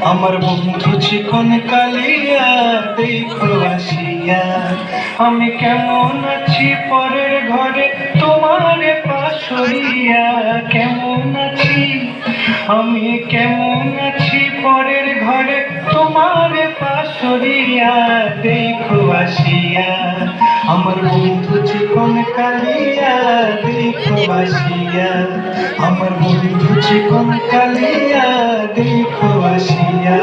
আমার বন্ধু চিকন কালিয়া দেখো আসিয়া, আমি কেমন আছি পরের ঘরে তোমার পাশরিয়া। কেমন আছি আমি, কেমন আছি পরের ঘরে তোমার পাশরিয়া দেখো আসিয়া। আমার বন্ধু চিকন কালিয়া দেখো আসিয়া, আমার বন্ধু চিকন কালিয়া দেখো আসিয়া।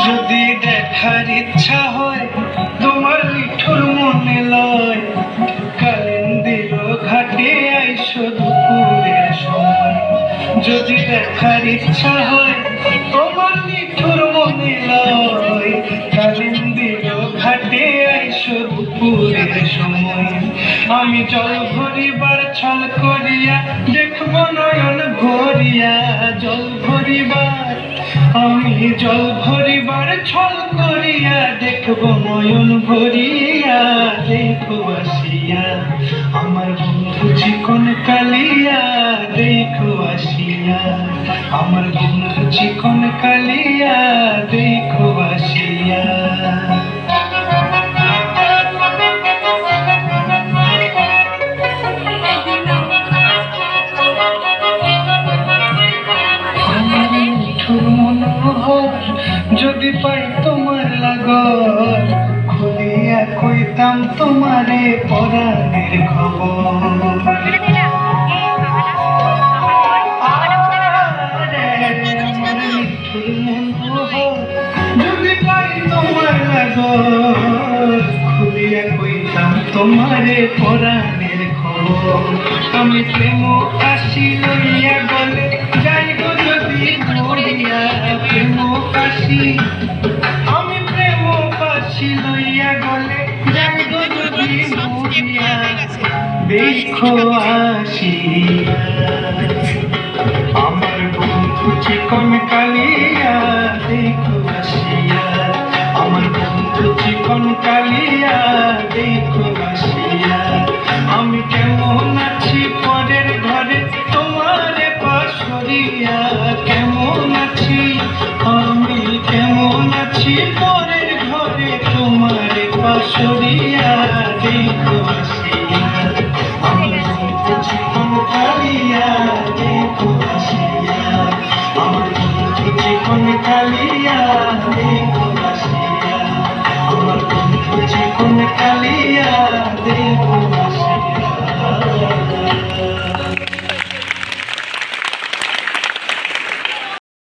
যদি দেখার ইচ্ছা হয় তোমার লিঠুর মনে লয়, কালিন্দির ঘাটে আইসো দুপুরের সময়। যদি দেখার ইচ্ছা হয় তোমার লিঠুর মনে লয়, কালিন্দির ঘাটে আইসো দুপুরের সময়। আমি জল ভরিবার ছল করিয়া দেখবো নয়ন ভরিয়া, জল ভরিবার আমি জল ভরিবার ছল করিয়া দেখবো নয়ন ভরিয়া দেখো আসিয়া। আমার বন্ধু চিকন কালিয়া দেখো আসিয়া, আমার বন্ধু চিকন কালিয়া দেখো আসিয়া। যদি পাই তোমার লাগর খুলিয়া কইতাম তোমারে পরাণের খবর। যদি পাই তোমার লাগর খুলিয়া কইতাম তোমারে পরাণের খবর। আমি প্রেম কাশি লইয়া গলে যাই গো যদি মরিয়া, প্রেম কাশি আমি প্রেম কাশি লইয়া গলে যাই গো যদি মরিয়া দেখো আসিয়া। আমার বন্ধু চিকন কালিয়া দেখো আসিয়া, আমার বন্ধু চিকন কালিয়া দেখো আসিয়া। আমি কেমন আছি পরের ঘরে তোমার পাশরিয়া, কেমন আছি